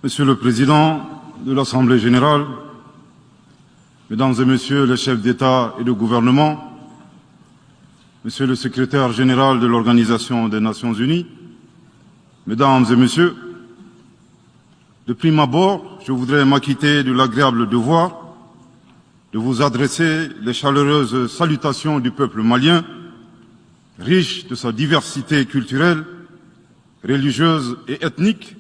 Monsieur le Président de l'Assemblée générale, Mesdames et Messieurs les chefs d'État et de gouvernement, Monsieur le Secrétaire général de l'Organisation des Nations Unies, Mesdames et Messieurs, de prime abord, je voudrais m'acquitter de l'agréable devoir de vous adresser les chaleureuses salutations du peuple malien, riche de sa diversité culturelle, religieuse et ethnique,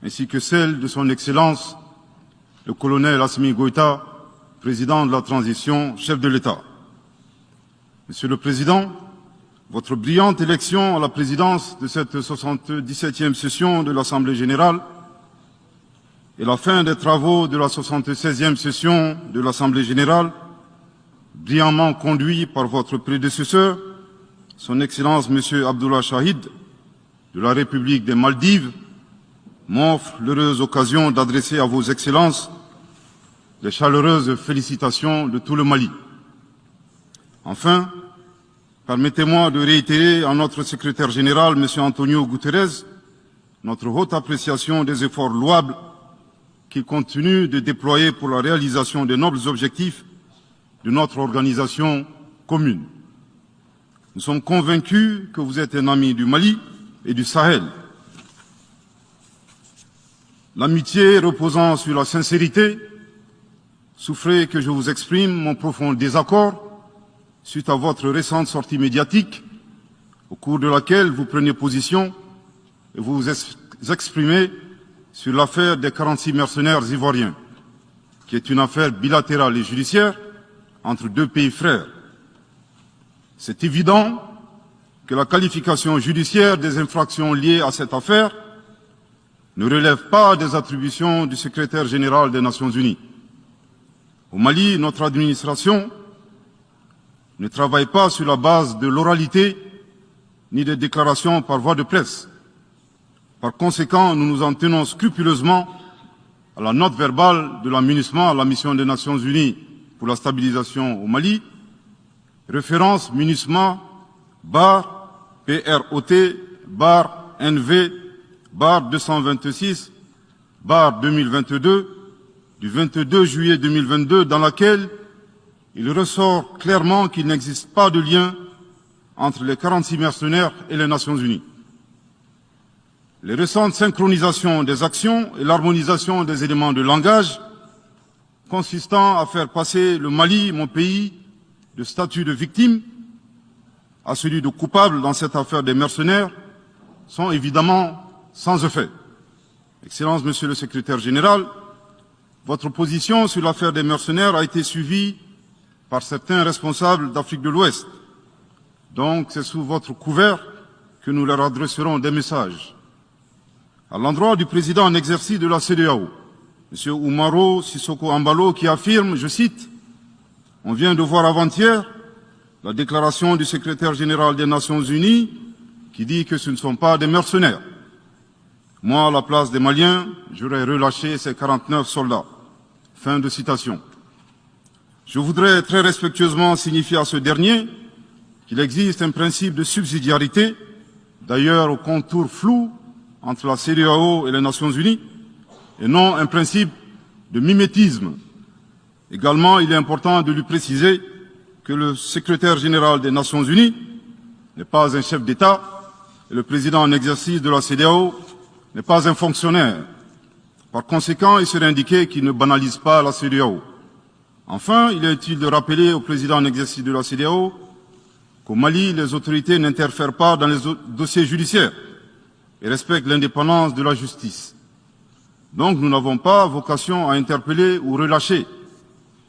ainsi que celle de son Excellence, le colonel Assimi Goïta, président de la transition, chef de l'État. Monsieur le Président, votre brillante élection à la présidence de cette 77e session de l'Assemblée générale et la fin des travaux de la 76e session de l'Assemblée générale, brillamment conduit par votre prédécesseur, son Excellence M. Abdullah Shahid, de la République des Maldives, m'offre l'heureuse occasion d'adresser à vos Excellences les chaleureuses félicitations de tout le Mali. Enfin, permettez-moi de réitérer à notre secrétaire général, M. Antonio Guterres, notre haute appréciation des efforts louables qu'il continue de déployer pour la réalisation des nobles objectifs de notre organisation commune. Nous sommes convaincus que vous êtes un ami du Mali et du Sahel. L'amitié reposant sur la sincérité, souffrez que je vous exprime mon profond désaccord suite à votre récente sortie médiatique, au cours de laquelle vous prenez position et vous vous exprimez sur l'affaire des 46 mercenaires ivoiriens, qui est une affaire bilatérale et judiciaire entre deux pays frères. C'est évident que la qualification judiciaire des infractions liées à cette affaire ne relève pas des attributions du secrétaire général des Nations Unies. Au Mali, notre administration ne travaille pas sur la base de l'oralité ni des déclarations par voie de presse. Par conséquent, nous nous en tenons scrupuleusement à la note verbale de la MINUSMA, la mission des Nations Unies pour la stabilisation au Mali, référence MINUSMA bar PROT bar NV bar 226 bar 2022 du 22 juillet 2022, dans laquelle il ressort clairement qu'il n'existe pas de lien entre les 46 mercenaires et les Nations Unies. Les récentes synchronisations des actions et l'harmonisation des éléments de langage consistant à faire passer le Mali, mon pays, de statut de victime à celui de coupable dans cette affaire des mercenaires sont évidemment sans effet. Excellence, Monsieur le Secrétaire général, votre position sur l'affaire des mercenaires a été suivie par certains responsables d'Afrique de l'Ouest. Donc, c'est sous votre couvert que nous leur adresserons des messages. À l'endroit du président en exercice de la CEDEAO, M. Umaro Sissoko Embalo, qui affirme, je cite, « On vient de voir avant-hier la déclaration du secrétaire général des Nations Unies qui dit que ce ne sont pas des mercenaires. Moi, à la place des Maliens, j'aurais relâché ces 49 soldats. » Fin de citation. Je voudrais très respectueusement signifier à ce dernier qu'il existe un principe de subsidiarité, d'ailleurs au contour flou, entre la CEDEAO et les Nations Unies, et non un principe de mimétisme. Également, il est important de lui préciser que le secrétaire général des Nations Unies n'est pas un chef d'État et le président en exercice de la CEDEAO n'est pas un fonctionnaire. Par conséquent, il serait indiqué qu'il ne banalise pas la CEDEAO. Enfin, il est utile de rappeler au président en exercice de la CEDEAO qu'au Mali, les autorités n'interfèrent pas dans les dossiers judiciaires et respectent l'indépendance de la justice. Donc, nous n'avons pas vocation à interpeller ou relâcher.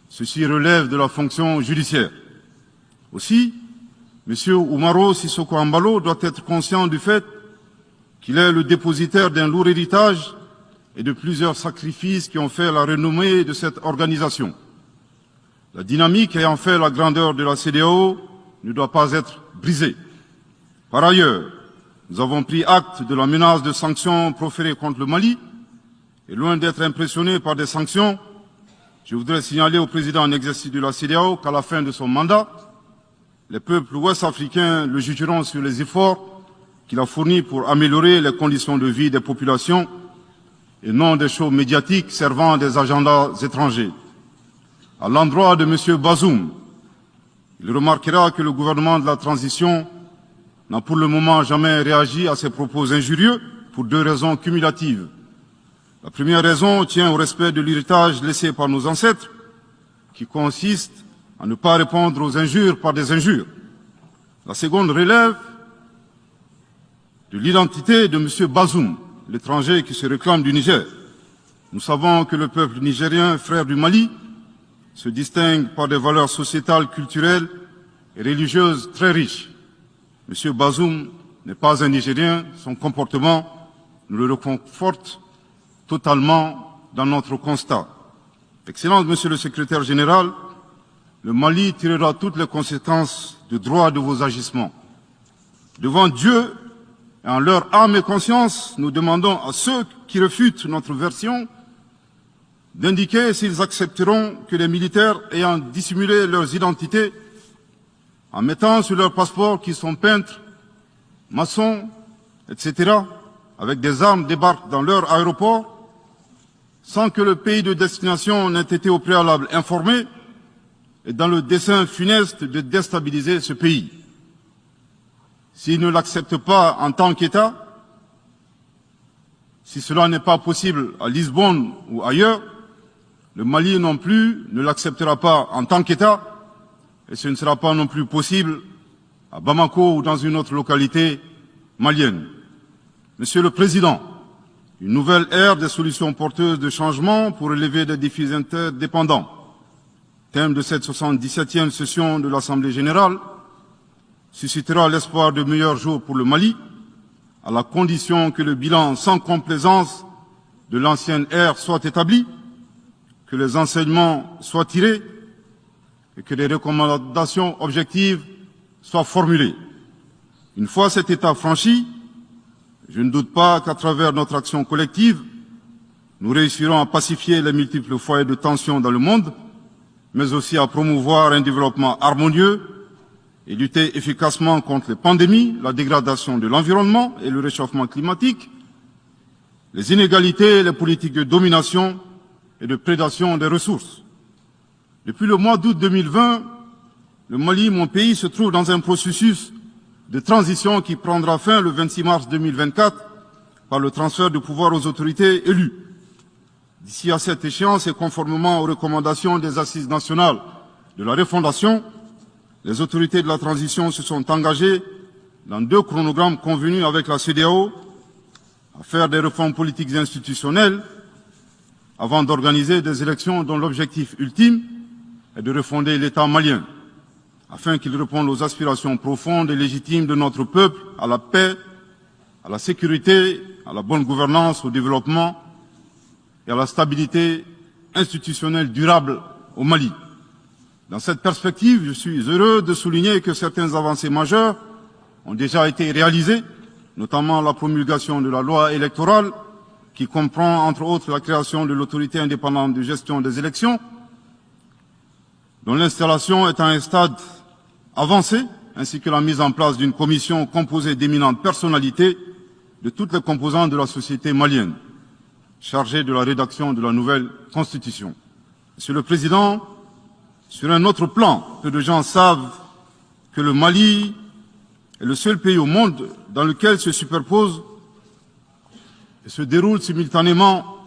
Ceci relève de la fonction judiciaire. Aussi, M. Umaro Sissoko Embalo doit être conscient du fait qu'il est le dépositaire d'un lourd héritage et de plusieurs sacrifices qui ont fait la renommée de cette organisation. La dynamique ayant fait la grandeur de la CEDEAO ne doit pas être brisée. Par ailleurs, nous avons pris acte de la menace de sanctions proférées contre le Mali, et loin d'être impressionnés par des sanctions, je voudrais signaler au président en exercice de la CEDEAO qu'à la fin de son mandat, les peuples ouest-africains le jugeront sur les efforts qu'il a fournis pour améliorer les conditions de vie des populations et non des shows médiatiques servant des agendas étrangers. À l'endroit de M. Bazoum, il remarquera que le gouvernement de la transition n'a pour le moment jamais réagi à ces propos injurieux pour deux raisons cumulatives. La première raison tient au respect de l'héritage laissé par nos ancêtres, qui consiste à ne pas répondre aux injures par des injures. La seconde relève de l'identité de M. Bazoum, l'étranger qui se réclame du Niger. Nous savons que le peuple nigérien, frère du Mali, se distingue par des valeurs sociétales, culturelles et religieuses très riches. M. Bazoum n'est pas un Nigérien, son comportement nous le reconforte totalement dans notre constat. Excellence, Monsieur le Secrétaire général, le Mali tirera toutes les conséquences de droit de vos agissements. Devant Dieu et en leur âme et conscience, nous demandons à ceux qui refutent notre version d'indiquer s'ils accepteront que les militaires ayant dissimulé leurs identités en mettant sur leur passeport qu'ils sont peintres, maçons, etc., avec des armes débarquent dans leur aéroport sans que le pays de destination n'ait été au préalable informé et dans le dessein funeste de déstabiliser ce pays. S'ils ne l'acceptent pas en tant qu'État, si cela n'est pas possible à Lisbonne ou ailleurs, le Mali non plus ne l'acceptera pas en tant qu'État et ce ne sera pas non plus possible à Bamako ou dans une autre localité malienne. Monsieur le Président, une nouvelle ère des solutions porteuses de changement pour relever des défis interdépendants. Thème de cette 77e session de l'Assemblée générale, suscitera l'espoir de meilleurs jours pour le Mali, à la condition que le bilan sans complaisance de l'ancienne ère soit établi, que les enseignements soient tirés et que les recommandations objectives soient formulées. Une fois cet état franchi, je ne doute pas qu'à travers notre action collective, nous réussirons à pacifier les multiples foyers de tension dans le monde, mais aussi à promouvoir un développement harmonieux et lutter efficacement contre les pandémies, la dégradation de l'environnement et le réchauffement climatique, les inégalités et les politiques de domination et de prédation des ressources. Depuis le mois d'août 2020, le Mali, mon pays, se trouve dans un processus de transition qui prendra fin le 26 mars 2024 par le transfert de pouvoir aux autorités élues. D'ici à cette échéance et conformément aux recommandations des assises nationales de la refondation, les autorités de la transition se sont engagées dans deux chronogrammes convenus avec la CEDEAO à faire des réformes politiques et institutionnelles avant d'organiser des élections dont l'objectif ultime est de refonder l'État malien, afin qu'il réponde aux aspirations profondes et légitimes de notre peuple à la paix, à la sécurité, à la bonne gouvernance, au développement et à la stabilité institutionnelle durable au Mali. Dans cette perspective, je suis heureux de souligner que certaines avancées majeures ont déjà été réalisées, notamment la promulgation de la loi électorale, qui comprend entre autres la création de l'autorité indépendante de gestion des élections, dont l'installation est à un stade avancé, ainsi que la mise en place d'une commission composée d'éminentes personnalités de toutes les composantes de la société malienne, chargée de la rédaction de la nouvelle Constitution. Monsieur le Président, sur un autre plan, peu de gens savent que le Mali est le seul pays au monde dans lequel se superposent et se déroulent simultanément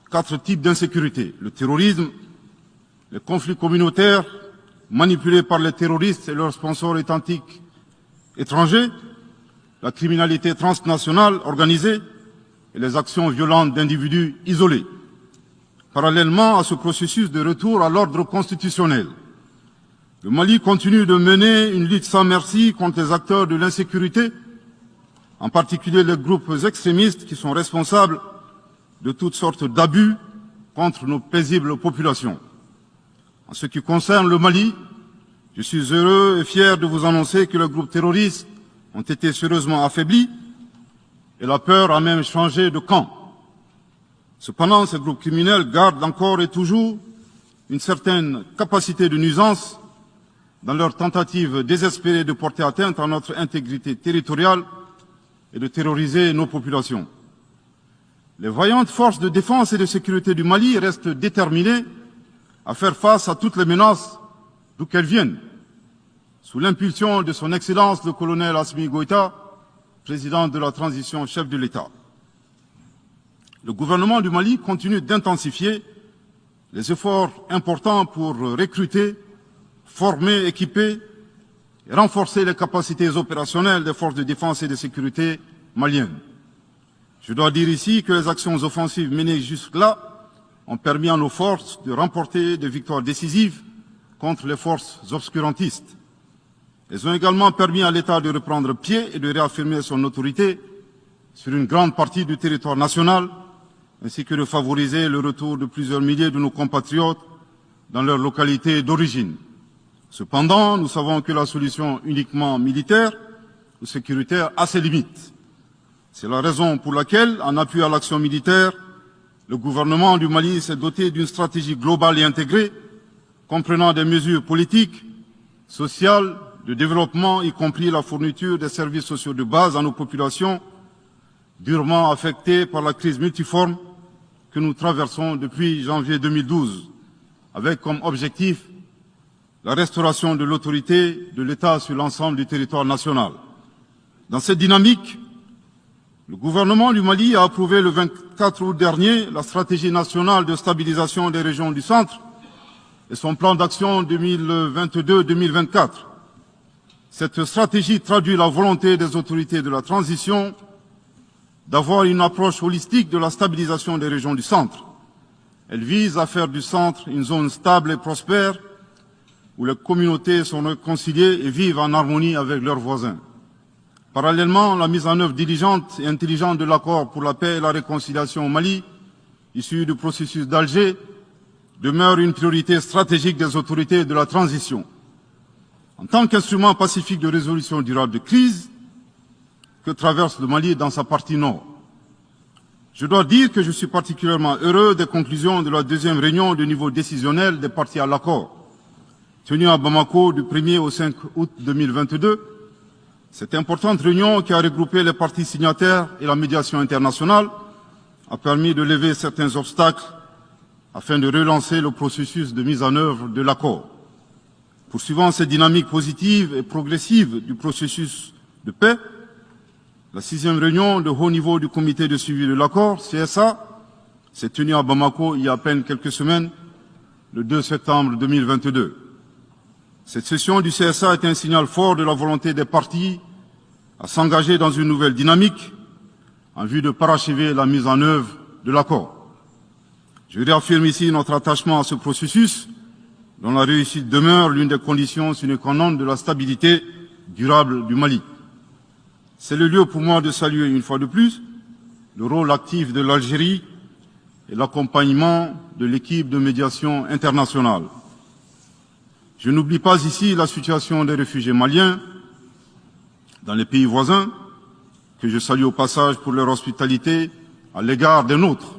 4 types d'insécurité: le terrorisme, les conflits communautaires manipulés par les terroristes et leurs sponsors étatiques étrangers, la criminalité transnationale organisée et les actions violentes d'individus isolés. Parallèlement à ce processus de retour à l'ordre constitutionnel, le Mali continue de mener une lutte sans merci contre les acteurs de l'insécurité, en particulier les groupes extrémistes qui sont responsables de toutes sortes d'abus contre nos paisibles populations. En ce qui concerne le Mali, je suis heureux et fier de vous annoncer que les groupes terroristes ont été sérieusement affaiblis et la peur a même changé de camp. Cependant, ces groupes criminels gardent encore et toujours une certaine capacité de nuisance dans leur tentative désespérée de porter atteinte à notre intégrité territoriale et de terroriser nos populations. Les vaillantes forces de défense et de sécurité du Mali restent déterminées à faire face à toutes les menaces, d'où qu'elles viennent. Sous l'impulsion de son Excellence le colonel Assimi Goïta, président de la transition, chef de l'État. Le gouvernement du Mali continue d'intensifier les efforts importants pour recruter, former, équiper et renforcer les capacités opérationnelles des forces de défense et de sécurité maliennes. Je dois dire ici que les actions offensives menées jusque-là ont permis à nos forces de remporter des victoires décisives contre les forces obscurantistes. Elles ont également permis à l'État de reprendre pied et de réaffirmer son autorité sur une grande partie du territoire national, ainsi que de favoriser le retour de plusieurs milliers de nos compatriotes dans leur localité d'origine. Cependant, nous savons que la solution uniquement militaire ou sécuritaire a ses limites. C'est la raison pour laquelle, en appui à l'action militaire, le gouvernement du Mali s'est doté d'une stratégie globale et intégrée, comprenant des mesures politiques, sociales, de développement, y compris la fourniture des services sociaux de base à nos populations, durement affectées par la crise multiforme que nous traversons depuis janvier 2012, avec comme objectif la restauration de l'autorité de l'État sur l'ensemble du territoire national. Dans cette dynamique, le gouvernement du Mali a approuvé le 24 août dernier la stratégie nationale de stabilisation des régions du centre et son plan d'action 2022-2024. Cette stratégie traduit la volonté des autorités de la transition d'avoir une approche holistique de la stabilisation des régions du centre. Elle vise à faire du centre une zone stable et prospère où les communautés sont réconciliées et vivent en harmonie avec leurs voisins. Parallèlement, la mise en œuvre diligente et intelligente de l'accord pour la paix et la réconciliation au Mali, issu du processus d'Alger, demeure une priorité stratégique des autorités de la transition. En tant qu'instrument pacifique de résolution durable de crise que traverse le Mali dans sa partie nord. Je dois dire que je suis particulièrement heureux des conclusions de la deuxième réunion de niveau décisionnel des parties à l'accord, tenue à Bamako du 1er au 5 août 2022. Cette importante réunion qui a regroupé les parties signataires et la médiation internationale a permis de lever certains obstacles afin de relancer le processus de mise en œuvre de l'accord. Poursuivant cette dynamique positive et progressive du processus de paix, la 6e réunion de haut niveau du comité de suivi de l'accord, CSA, s'est tenue à Bamako il y a à peine quelques semaines, le 2 septembre 2022. Cette session du CSA est un signal fort de la volonté des parties à s'engager dans une nouvelle dynamique en vue de parachever la mise en œuvre de l'accord. Je réaffirme ici notre attachement à ce processus, dont la réussite demeure l'une des conditions sine qua non de la stabilité durable du Mali. C'est le lieu pour moi de saluer une fois de plus le rôle actif de l'Algérie et l'accompagnement de l'équipe de médiation internationale. Je n'oublie pas ici la situation des réfugiés maliens dans les pays voisins, que je salue au passage pour leur hospitalité à l'égard des nôtres.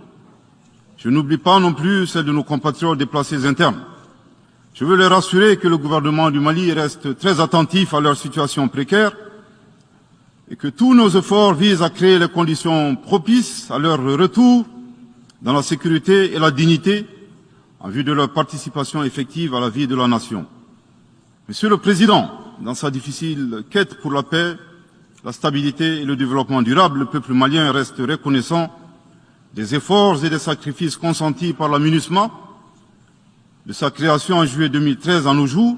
Je n'oublie pas non plus celle de nos compatriotes déplacés internes. Je veux les rassurer que le gouvernement du Mali reste très attentif à leur situation précaire et que tous nos efforts visent à créer les conditions propices à leur retour dans la sécurité et la dignité en vue de leur participation effective à la vie de la nation. Monsieur le Président, dans sa difficile quête pour la paix, la stabilité et le développement durable, le peuple malien reste reconnaissant des efforts et des sacrifices consentis par la MINUSMA, de sa création en juillet 2013 à nos jours,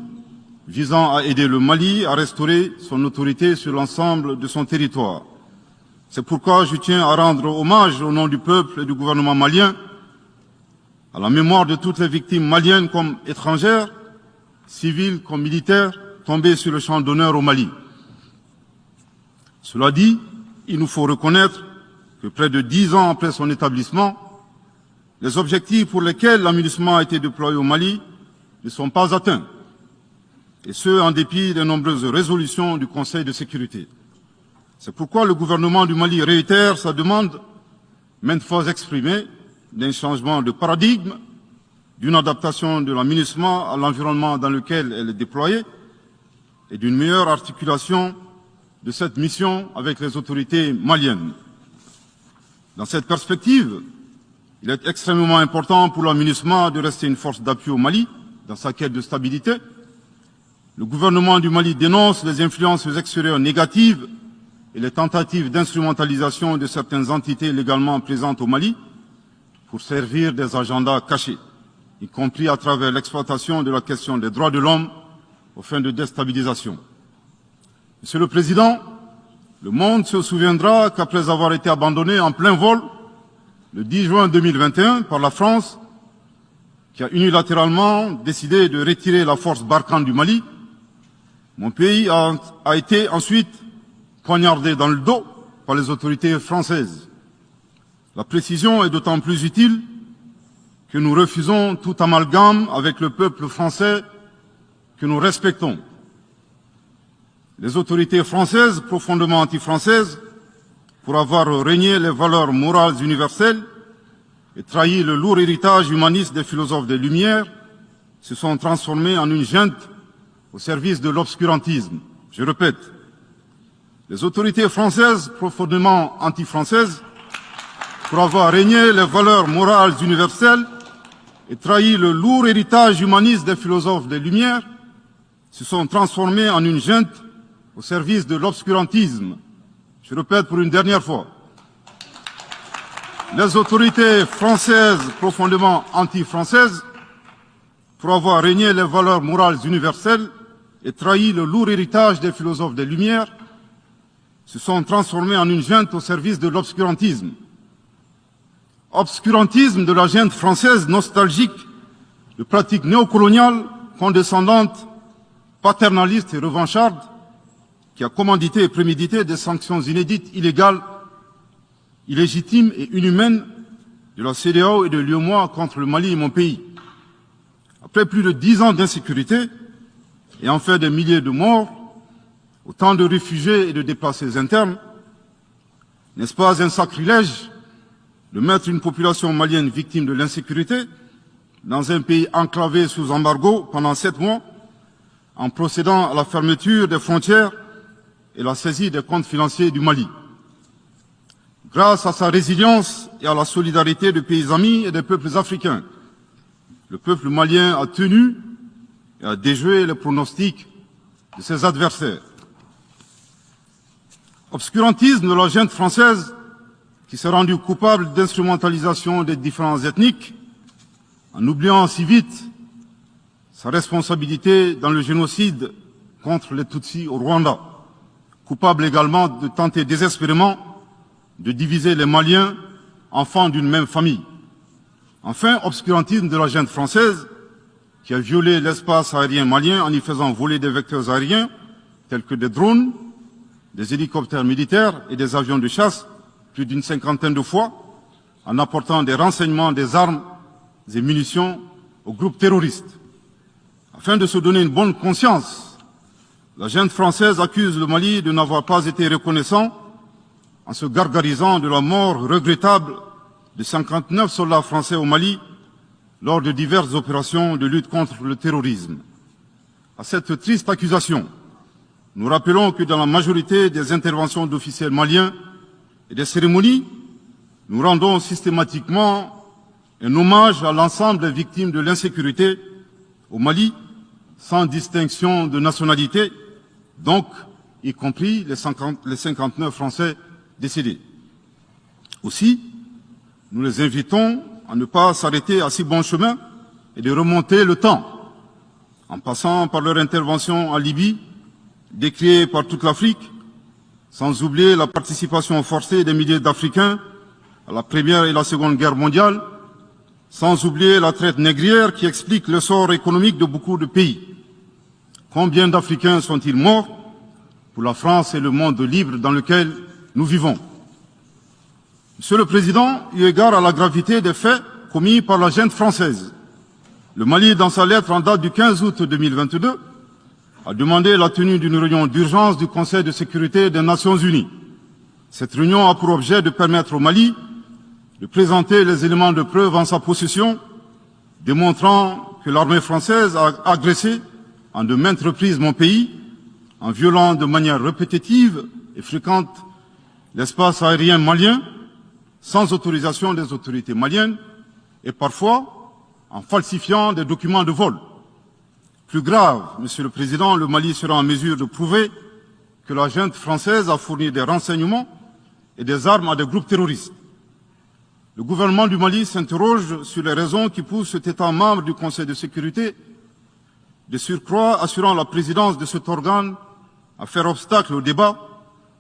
visant à aider le Mali à restaurer son autorité sur l'ensemble de son territoire. C'est pourquoi je tiens à rendre hommage au nom du peuple et du gouvernement malien à la mémoire de toutes les victimes maliennes comme étrangères, civiles comme militaires, tombées sur le champ d'honneur au Mali. Cela dit, il nous faut reconnaître que près de 10 ans après son établissement, les objectifs pour lesquels l'aménagement a été déployé au Mali ne sont pas atteints, et ce, en dépit des nombreuses résolutions du Conseil de sécurité. C'est pourquoi le gouvernement du Mali réitère sa demande, maintes fois exprimée, d'un changement de paradigme, d'une adaptation de l'aménagement à l'environnement dans lequel elle est déployée, et d'une meilleure articulation de cette mission avec les autorités maliennes. Dans cette perspective, il est extrêmement important pour la MINUSMA de rester une force d'appui au Mali dans sa quête de stabilité. Le gouvernement du Mali dénonce les influences extérieures négatives et les tentatives d'instrumentalisation de certaines entités légalement présentes au Mali pour servir des agendas cachés, y compris à travers l'exploitation de la question des droits de l'homme aux fins de déstabilisation. Monsieur le Président, le monde se souviendra qu'après avoir été abandonné en plein vol le 10 juin 2021 par la France, qui a unilatéralement décidé de retirer la force Barkhane du Mali, mon pays a été ensuite poignardé dans le dos par les autorités françaises. La précision est d'autant plus utile que nous refusons tout amalgame avec le peuple français que nous respectons. Les autorités françaises, profondément anti-françaises, pour avoir régné les valeurs morales universelles et trahi le lourd héritage humaniste des philosophes des Lumières, se sont transformées en une junte au service de l'obscurantisme. Je répète, les autorités françaises, profondément anti-françaises, pour avoir régné les valeurs morales universelles et trahi le lourd héritage humaniste des philosophes des Lumières, se sont transformées en une junte au service de l'obscurantisme. Je répète pour une dernière fois. Les autorités françaises, profondément anti-françaises, pour avoir régné les valeurs morales universelles et trahi le lourd héritage des philosophes des Lumières, se sont transformés en une junte au service de l'obscurantisme. Obscurantisme de la junte française nostalgique de pratiques néocoloniales, condescendantes, paternalistes et revanchardes, qui a commandité et prémédité des sanctions inédites, illégales, illégitimes et inhumaines de la CEDEAO et de l'UEMOA contre le Mali et mon pays. Après plus de 10 ans d'insécurité et en fait des milliers de morts, autant de réfugiés et de déplacés internes, n'est-ce pas un sacrilège de mettre une population malienne victime de l'insécurité dans un pays enclavé sous embargo pendant 7 mois, en procédant à la fermeture des frontières et la saisie des comptes financiers du Mali. Grâce à sa résilience et à la solidarité de pays amis et des peuples africains, le peuple malien a tenu et a déjoué les pronostics de ses adversaires. Obscurantisme de la junte française qui s'est rendue coupable d'instrumentalisation des différences ethniques, en oubliant si vite sa responsabilité dans le génocide contre les Tutsis au Rwanda, coupable également de tenter désespérément de diviser les Maliens, enfants d'une même famille. Enfin, obscurantisme de la junte française qui a violé l'espace aérien malien en y faisant voler des vecteurs aériens tels que des drones, des hélicoptères militaires et des avions de chasse plus d'une 50aine de fois, en apportant des renseignements, des armes et munitions aux groupes terroristes. Afin de se donner une bonne conscience, la junte française accuse le Mali de n'avoir pas été reconnaissant en se gargarisant de la mort regrettable de 59 soldats français au Mali lors de diverses opérations de lutte contre le terrorisme. À cette triste accusation, nous rappelons que dans la majorité des interventions d'officiels maliens et des cérémonies, nous rendons systématiquement un hommage à l'ensemble des victimes de l'insécurité au Mali, sans distinction de nationalité, donc y compris les 59 Français décédés. Aussi, nous les invitons à ne pas s'arrêter à si bon chemin et de remonter le temps, en passant par leur intervention en Libye, décriée par toute l'Afrique, sans oublier la participation forcée des milliers d'Africains à la Première et la Seconde Guerre mondiale, sans oublier la traite négrière qui explique le sort économique de beaucoup de pays. Combien d'Africains sont-ils morts pour la France et le monde libre dans lequel nous vivons? Monsieur le Président, eu égard à la gravité des faits commis par la junte française, le Mali, dans sa lettre en date du 15 août 2022, a demandé la tenue d'une réunion d'urgence du Conseil de sécurité des Nations Unies. Cette réunion a pour objet de permettre au Mali de présenter les éléments de preuve en sa possession, démontrant que l'armée française a agressé en de maintes reprises mon pays, en violant de manière répétitive et fréquente l'espace aérien malien, sans autorisation des autorités maliennes et parfois en falsifiant des documents de vol. Plus grave, Monsieur le Président, le Mali sera en mesure de prouver que la junte française a fourni des renseignements et des armes à des groupes terroristes. Le gouvernement du Mali s'interroge sur les raisons qui poussent cet État membre du Conseil de sécurité, de surcroît assurant la présidence de cet organe, à faire obstacle au débat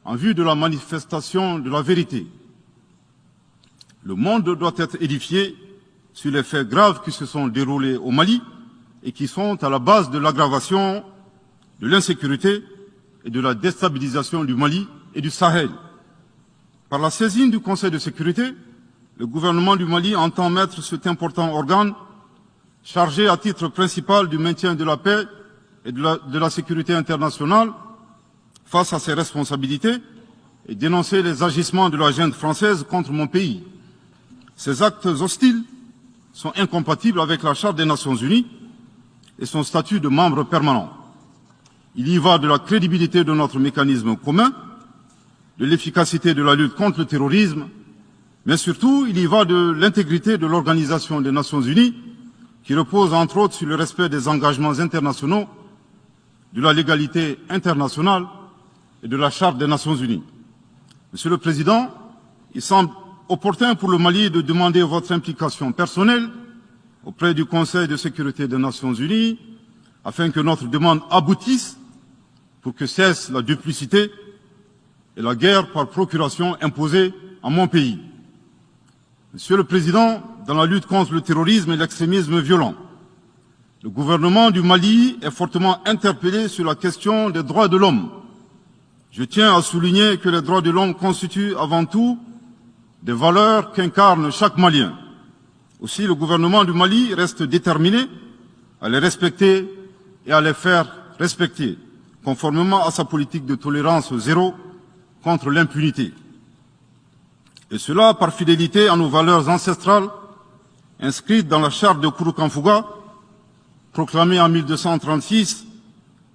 en vue de la manifestation de la vérité. Le monde doit être édifié sur les faits graves qui se sont déroulés au Mali et qui sont à la base de l'aggravation de l'insécurité et de la déstabilisation du Mali et du Sahel. Par la saisine du Conseil de sécurité, le gouvernement du Mali entend mettre cet important organe chargé à titre principal du maintien de la paix et de la sécurité internationale face à ses responsabilités et dénoncer les agissements de la junte française contre mon pays. Ces actes hostiles sont incompatibles avec la Charte des Nations Unies et son statut de membre permanent. Il y va de la crédibilité de notre mécanisme commun, de l'efficacité de la lutte contre le terrorisme, mais surtout, il y va de l'intégrité de l'Organisation des Nations Unies, qui repose entre autres sur le respect des engagements internationaux, de la légalité internationale et de la Charte des Nations Unies. Monsieur le Président, il semble opportun pour le Mali de demander votre implication personnelle auprès du Conseil de sécurité des Nations Unies, afin que notre demande aboutisse pour que cesse la duplicité et la guerre par procuration imposée à mon pays. Monsieur le Président, dans la lutte contre le terrorisme et l'extrémisme violent, le gouvernement du Mali est fortement interpellé sur la question des droits de l'homme. Je tiens à souligner que les droits de l'homme constituent avant tout des valeurs qu'incarne chaque Malien. Aussi, le gouvernement du Mali reste déterminé à les respecter et à les faire respecter, conformément à sa politique de tolérance zéro contre l'impunité. Et cela par fidélité à nos valeurs ancestrales inscrites dans la charte de Kouroukanfouga, proclamée en 1236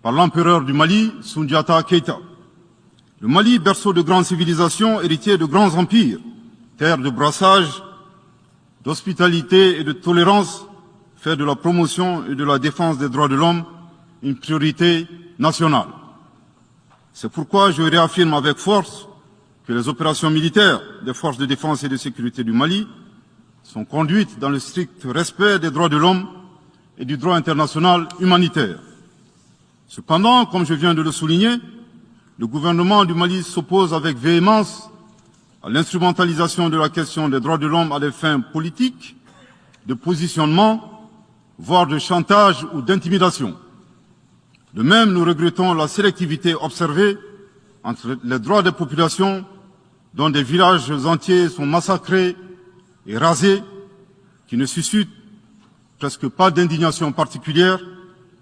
par l'empereur du Mali, Soundiata Keïta. Le Mali, berceau de grandes civilisations, héritier de grands empires, terre de brassage, d'hospitalité et de tolérance, fait de la promotion et de la défense des droits de l'homme une priorité nationale. C'est pourquoi je réaffirme avec force que les opérations militaires des forces de défense et de sécurité du Mali sont conduites dans le strict respect des droits de l'homme et du droit international humanitaire. Cependant, comme je viens de le souligner, le gouvernement du Mali s'oppose avec véhémence à l'instrumentalisation de la question des droits de l'homme à des fins politiques, de positionnement, voire de chantage ou d'intimidation. De même, nous regrettons la sélectivité observée entre les droits des populations dont des villages entiers sont massacrés et rasés, qui ne suscitent presque pas d'indignation particulière,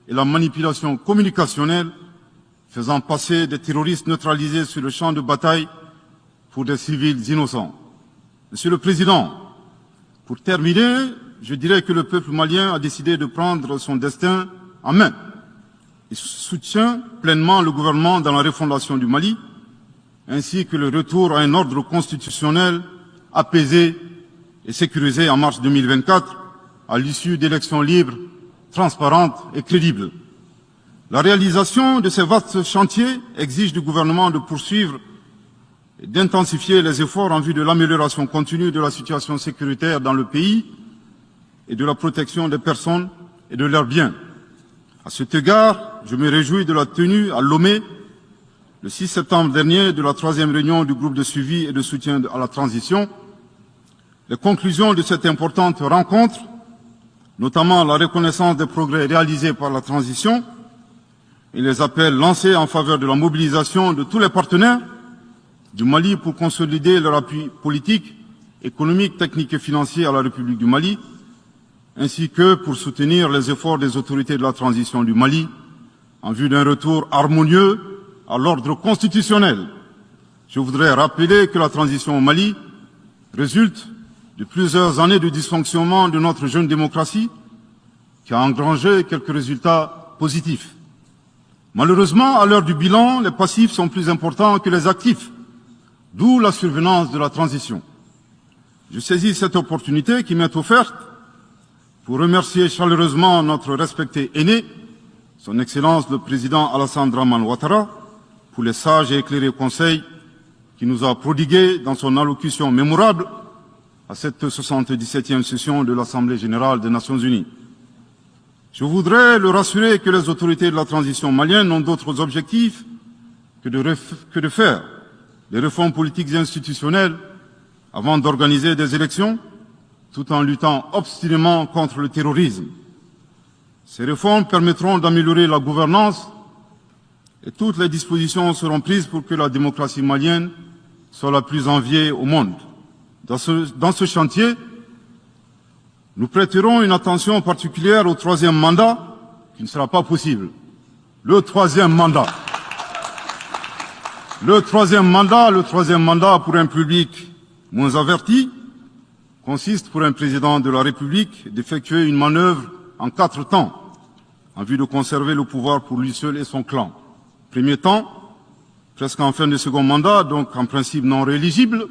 et la manipulation communicationnelle faisant passer des terroristes neutralisés sur le champ de bataille pour des civils innocents. Monsieur le Président, pour terminer, je dirais que le peuple malien a décidé de prendre son destin en main. Il soutient pleinement le gouvernement dans la refondation du Mali, ainsi que le retour à un ordre constitutionnel apaisé et sécurisé en mars 2024, à l'issue d'élections libres, transparentes et crédibles. La réalisation de ces vastes chantiers exige du gouvernement de poursuivre et d'intensifier les efforts en vue de l'amélioration continue de la situation sécuritaire dans le pays et de la protection des personnes et de leurs biens. À cet égard, je me réjouis de la tenue à Lomé, le 6 septembre dernier, de la 3e réunion du groupe de suivi et de soutien à la transition. Les conclusions de cette importante rencontre, notamment la reconnaissance des progrès réalisés par la transition et les appels lancés en faveur de la mobilisation de tous les partenaires du Mali pour consolider leur appui politique, économique, technique et financier à la République du Mali, ainsi que pour soutenir les efforts des autorités de la transition du Mali en vue d'un retour harmonieux à l'ordre constitutionnel. Je voudrais rappeler que la transition au Mali résulte de plusieurs années de dysfonctionnement de notre jeune démocratie qui a engrangé quelques résultats positifs. Malheureusement, à l'heure du bilan, les passifs sont plus importants que les actifs, d'où la survenance de la transition. Je saisis cette opportunité qui m'est offerte pour remercier chaleureusement notre respecté aîné, son Excellence le Président Alassane Dramane Ouattara, pour les sages et éclairés conseils qu'il nous a prodigués dans son allocution mémorable à cette 77e session de l'Assemblée générale des Nations unies. Je voudrais le rassurer que les autorités de la transition malienne n'ont d'autres objectifs que de faire des réformes politiques et institutionnelles avant d'organiser des élections, tout en luttant obstinément contre le terrorisme. Ces réformes permettront d'améliorer la gouvernance et toutes les dispositions seront prises pour que la démocratie malienne soit la plus enviée au monde. Dans ce chantier, nous prêterons une attention particulière au troisième mandat, qui ne sera pas possible. Le troisième mandat pour un public moins averti consiste pour un président de la République d'effectuer une manœuvre en 4 temps, en vue de conserver le pouvoir pour lui seul et son clan. Premier temps, presque en fin de second mandat, donc en principe non rééligible,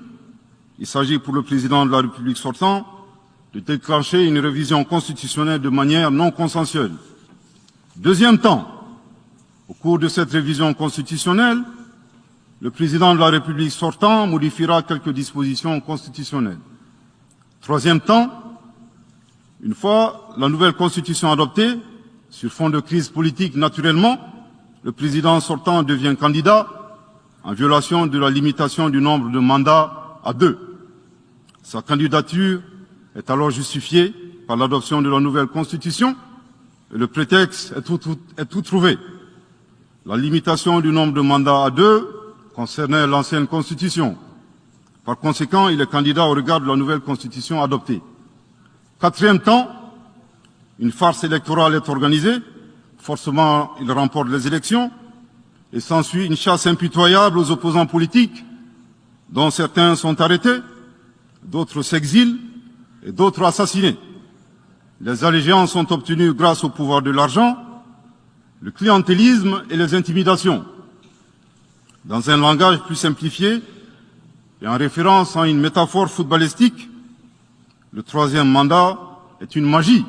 il s'agit pour le président de la République sortant de déclencher une révision constitutionnelle de manière non consensuelle. Deuxième temps, au cours de cette révision constitutionnelle, le président de la République sortant modifiera quelques dispositions constitutionnelles. Troisième temps, une fois la nouvelle constitution adoptée, sur fond de crise politique naturellement, le président sortant devient candidat en violation de la limitation du nombre de mandats à 2. Sa candidature est alors justifiée par l'adoption de la nouvelle constitution et le prétexte est tout trouvé. La limitation du nombre de mandats à 2 concernait l'ancienne constitution. Par conséquent, il est candidat au regard de la nouvelle constitution adoptée. Quatrième temps, une farce électorale est organisée. Forcément, il remporte les élections et s'ensuit une chasse impitoyable aux opposants politiques, dont certains sont arrêtés, d'autres s'exilent et d'autres assassinés. Les allégeances sont obtenues grâce au pouvoir de l'argent, le clientélisme et les intimidations. Dans un langage plus simplifié et en référence à une métaphore footballistique, le troisième mandat est une magie.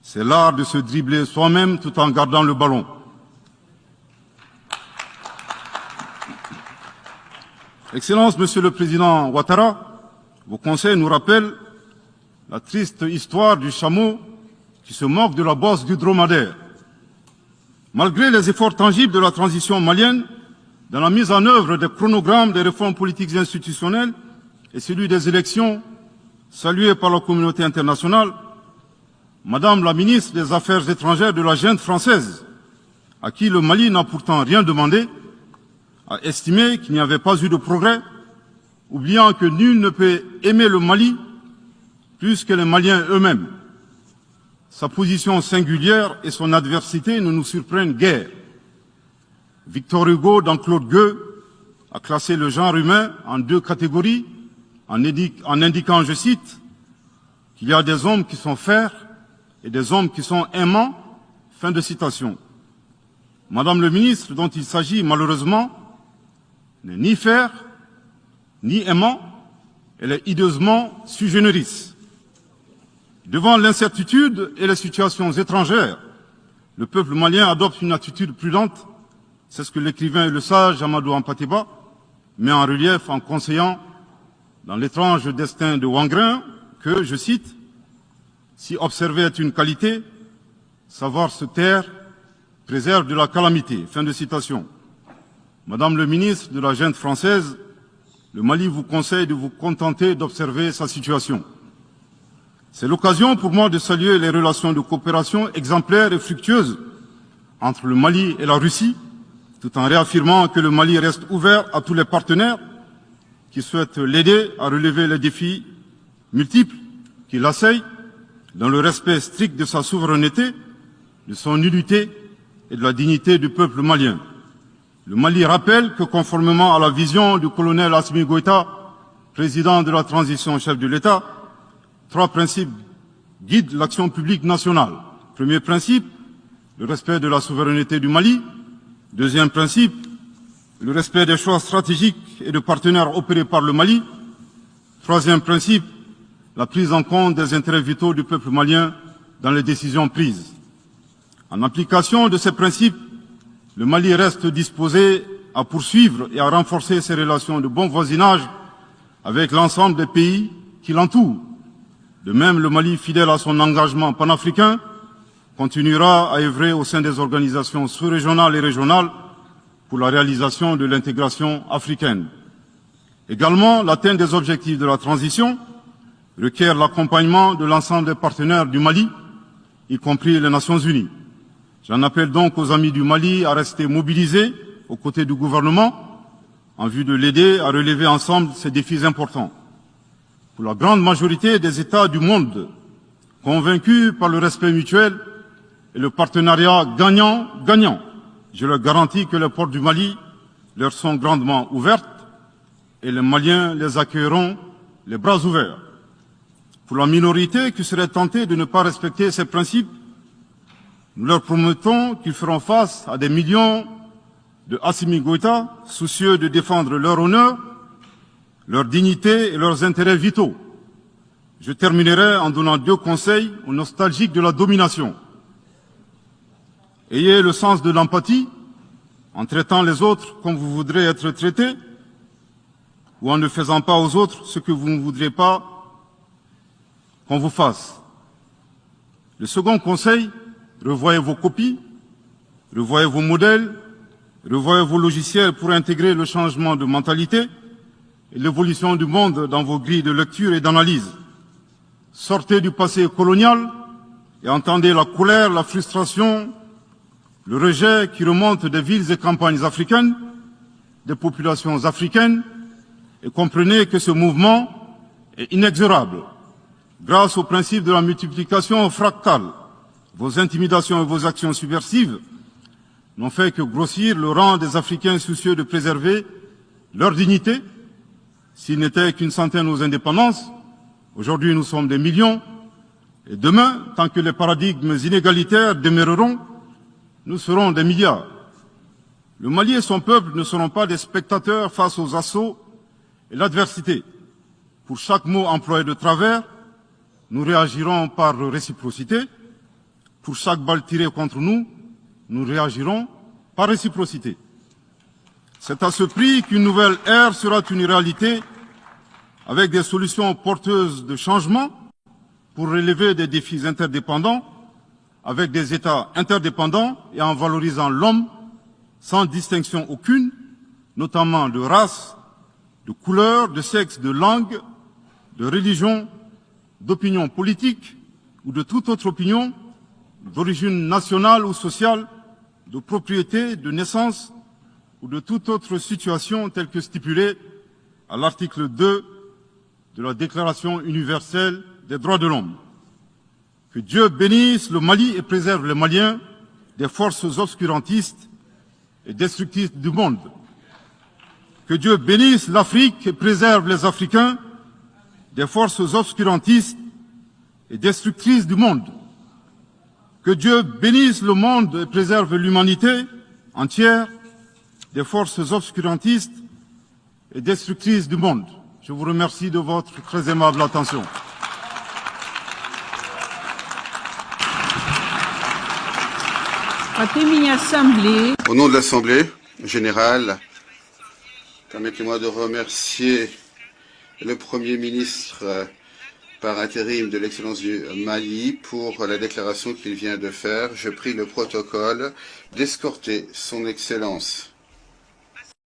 C'est l'art de se dribbler soi-même tout en gardant le ballon. Excellence, Monsieur le Président Ouattara, vos conseils nous rappellent la triste histoire du chameau qui se moque de la bosse du dromadaire. Malgré les efforts tangibles de la transition malienne, dans la mise en œuvre des chronogrammes des réformes politiques et institutionnelles et celui des élections, salués par la communauté internationale, Madame la ministre des Affaires étrangères de la junte française, à qui le Mali n'a pourtant rien demandé, a estimé qu'il n'y avait pas eu de progrès, oubliant que nul ne peut aimer le Mali plus que les Maliens eux-mêmes. Sa position singulière et son adversité ne nous surprennent guère. Victor Hugo, dans Claude Gueux, a classé le genre humain en 2 catégories, en indiquant, je cite, qu'il y a des hommes qui sont fers et des hommes qui sont aimants. Fin de citation. Madame le ministre, dont il s'agit malheureusement, n'est ni fer, ni aimant, elle est hideusement sui generis. Devant l'incertitude et les situations étrangères, le peuple malien adopte une attitude prudente. C'est ce que l'écrivain et le sage Amadou Hampâté-Bâ met en relief en conseillant dans l'étrange destin de Wangrin que, je cite, « Si observer est une qualité, savoir se taire préserve de la calamité ». Fin de citation. Madame le ministre de la junte française, le Mali vous conseille de vous contenter d'observer sa situation. C'est l'occasion pour moi de saluer les relations de coopération exemplaires et fructueuses entre le Mali et la Russie, tout en réaffirmant que le Mali reste ouvert à tous les partenaires qui souhaitent l'aider à relever les défis multiples qui l'assaillent, dans le respect strict de sa souveraineté, de son unité et de la dignité du peuple malien. Le Mali rappelle que, conformément à la vision du colonel Assimi Goïta, président de la transition chef de l'État, 3 principes guident l'action publique nationale. Premier principe, le respect de la souveraineté du Mali. Deuxième principe, le respect des choix stratégiques et de partenaires opérés par le Mali. Troisième principe, la prise en compte des intérêts vitaux du peuple malien dans les décisions prises. En application de ces principes, le Mali reste disposé à poursuivre et à renforcer ses relations de bon voisinage avec l'ensemble des pays qui l'entourent. De même, le Mali, fidèle à son engagement panafricain, continuera à œuvrer au sein des organisations sous-régionales et régionales pour la réalisation de l'intégration africaine. Également, l'atteinte des objectifs de la transition requiert l'accompagnement de l'ensemble des partenaires du Mali, y compris les Nations Unies. J'en appelle donc aux amis du Mali à rester mobilisés aux côtés du gouvernement en vue de l'aider à relever ensemble ces défis importants. Pour la grande majorité des États du monde, convaincus par le respect mutuel et le partenariat gagnant-gagnant, je leur garantis que les portes du Mali leur sont grandement ouvertes et les Maliens les accueilleront les bras ouverts. Pour la minorité qui serait tentée de ne pas respecter ces principes, nous leur promettons qu'ils feront face à des millions de Assimi Goïta, soucieux de défendre leur honneur, leur dignité et leurs intérêts vitaux. Je terminerai en donnant 2 conseils aux nostalgiques de la domination. Ayez le sens de l'empathie, en traitant les autres comme vous voudrez être traités, ou en ne faisant pas aux autres ce que vous ne voudrez pas qu'on vous fasse. Le second conseil, revoyez vos copies, revoyez vos modèles, revoyez vos logiciels pour intégrer le changement de mentalité et l'évolution du monde dans vos grilles de lecture et d'analyse. Sortez du passé colonial et entendez la colère, la frustration, le rejet qui remonte des villes et campagnes africaines, des populations africaines, et comprenez que ce mouvement est inexorable. Grâce au principe de la multiplication fractale, vos intimidations et vos actions subversives n'ont fait que grossir le rang des Africains soucieux de préserver leur dignité. S'il n'était qu'une centaine aux indépendances, aujourd'hui nous sommes des millions, et demain, tant que les paradigmes inégalitaires demeureront, nous serons des milliards. Le Mali et son peuple ne seront pas des spectateurs face aux assauts et l'adversité. Pour chaque mot employé de travers, nous réagirons par réciprocité. Pour chaque balle tirée contre nous, nous réagirons par réciprocité. C'est à ce prix qu'une nouvelle ère sera une réalité avec des solutions porteuses de changement pour relever des défis interdépendants, avec des États interdépendants et en valorisant l'homme sans distinction aucune, notamment de race, de couleur, de sexe, de langue, de religion, d'opinion politique ou de toute autre opinion, d'origine nationale ou sociale, de propriété, de naissance ou de toute autre situation telle que stipulée à l'article 2 de la Déclaration universelle des droits de l'homme. Que Dieu bénisse le Mali et préserve les Maliens des forces obscurantistes et destructrices du monde. Que Dieu bénisse l'Afrique et préserve les Africains des forces obscurantistes et destructrices du monde. Que Dieu bénisse le monde et préserve l'humanité entière des forces obscurantistes et destructrices du monde. Je vous remercie de votre très aimable attention. Au nom de l'Assemblée générale, permettez-moi de remercier le Premier ministre par intérim de l'Excellence du Mali pour la déclaration qu'il vient de faire. Je prie le protocole d'escorter son Excellence.